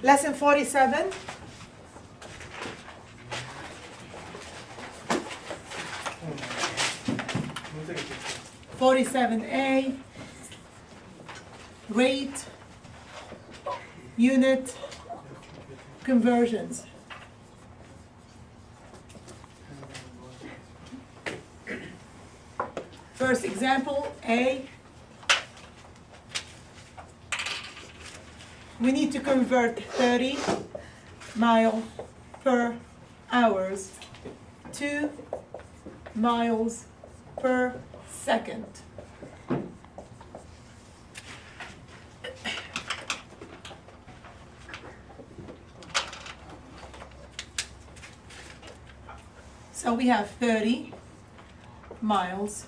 Lesson 47. (47A), rate, unit, conversions. First example, A. We need to convert 30 miles per hour to miles per second. So we have 30 miles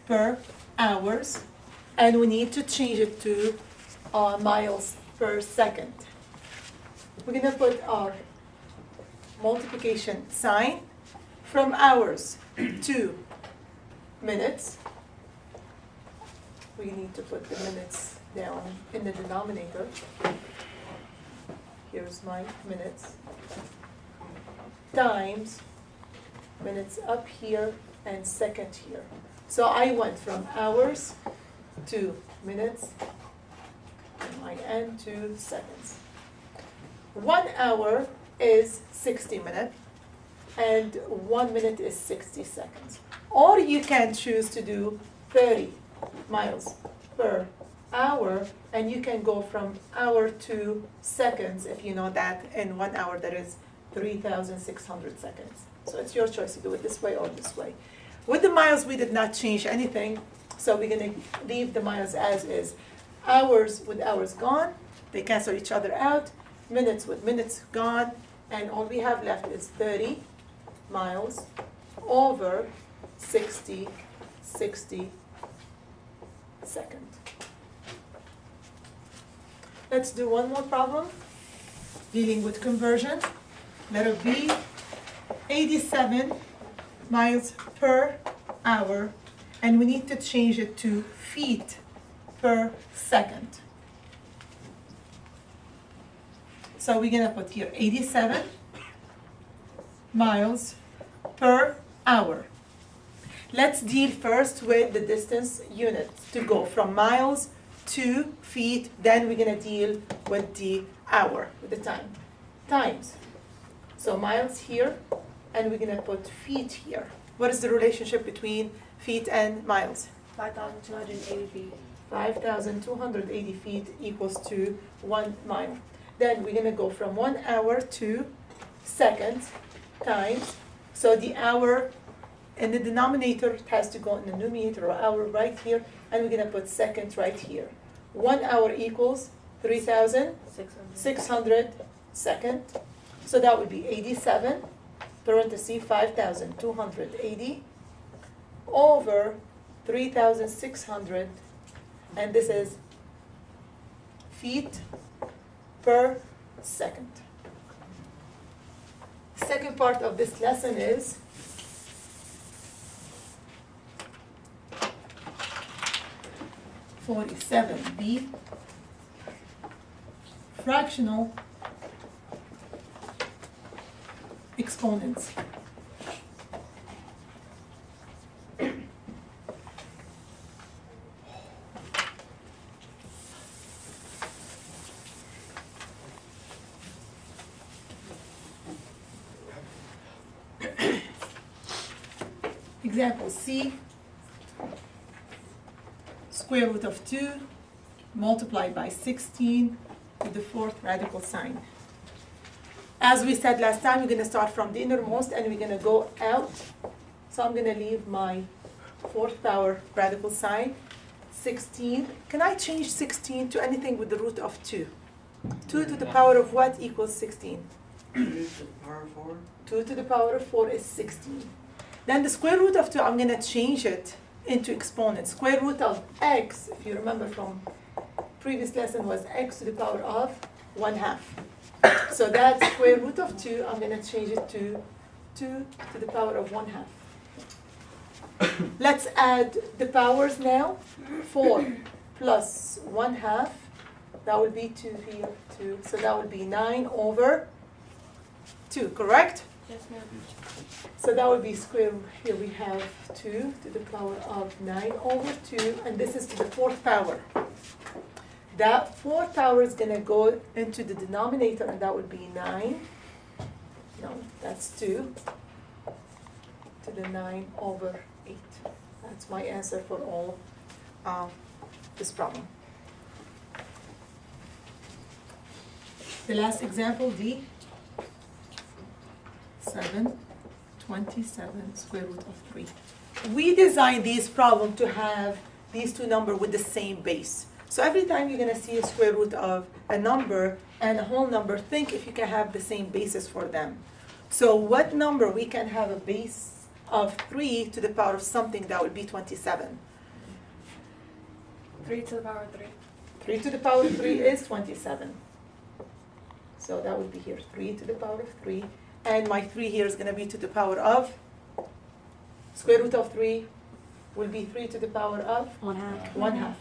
per hour, and we need to change it to miles per second. We're going to put our multiplication sign from hours to minutes. We need to put the minutes down in the denominator. Here's my minutes. Times minutes up here and second here. So I went from hours to minutes, and my end to seconds. 1 hour is 60 minutes, and 1 minute is 60 seconds. Or you can choose to do 30 miles per hour, and you can go from hour to seconds. If you know that in 1 hour that is 3,600 seconds. So it's your choice to do it this way or this way. With the miles, we did not change anything, so we're going to leave the miles as is. Hours with hours gone, they cancel each other out. Minutes with minutes gone, and all we have left is 30 miles over 60 seconds. Let's do one more problem dealing with conversion. Letter B, 87 miles per hour, and we need to change it to feet per second. So we're going to put here 87 miles per hour. Let's deal first with the distance units to go from miles to feet, then we're going to deal with the hour, with the time. Times. So miles here, and we're going to put feet here. What is the relationship between feet and miles? 5,280 feet. 5,280 feet equals to 1 mile. Then we're going to go from 1 hour to seconds times. So the hour in the denominator has to go in the numerator, or hour right here, and we're going to put seconds right here. 1 hour equals 3,600 seconds. So that would be 87, parenthesis 5,280 over 3,600, and this is feet per second. Second part of this lesson is (47B), fractional exponents. Example C, square root of 2 multiplied by 16 with the fourth radical sign. As we said last time, we're going to start from the innermost and we're going to go out. So I'm going to leave my fourth power radical sign. 16. Can I change 16 to anything with the root of 2? 2 to the power of what equals 16? 2 to the power of 4. 2 to the power of 4 is 16. Then the square root of 2, I'm going to change it into exponents. Square root of x, if you remember from previous lesson, was x to the power of 1/2. So that square root of 2, I'm going to change it to 2 to the power of 1/2. Let's add the powers now. 4 plus 1/2 That would be 2 here, 2. So that would be 9 over 2, correct? Yes, ma'am. So that would be square root. Here we have 2 to the power of 9 over 2, and this is to the 4th power. That 4th power is going to go into the denominator, and that would be 9. No, that's 2 to the 9 over 8. That's my answer for all this problem. The last example, D. 7/27 square root of 3. We designed this problem to have these two numbers with the same base. So every time you're going to see a square root of a number and a whole number, think if you can have the same basis for them. So what number we can have a base of 3 to the power of something, that would be 27. 3 to the power of 3. 3 to the power of 3 is 27. So that would be here, 3 to the power of 3. And my 3 here is going to be to the power of, square root of 3 will be 3 to the power of 1/2. 1/2.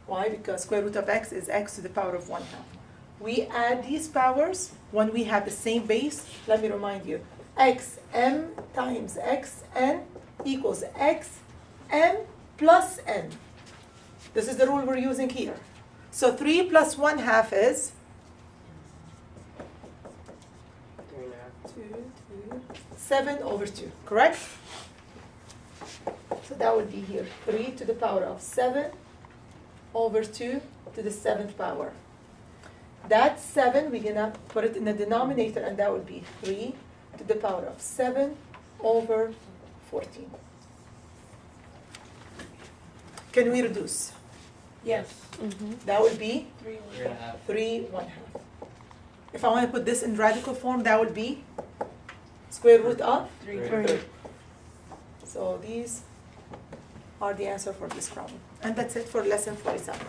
Why? Because square root of x is x to the power of 1/2. We add these powers when we have the same base. Let me remind you, xm times xn equals xm plus n. This is the rule we're using here. So 3 plus 1/2 is 7 over 2, correct? So that would be here, 3 to the power of 7 over 2 to the 7th power. That 7, we're going to put it in the denominator, and that would be 3 to the power of 7 over 14. Can we reduce? Yes. That would be 3 3 1/2. If I want to put this in radical form, that would be square root of 3. 3. So these are the answer for this problem. And that's it for lesson 47.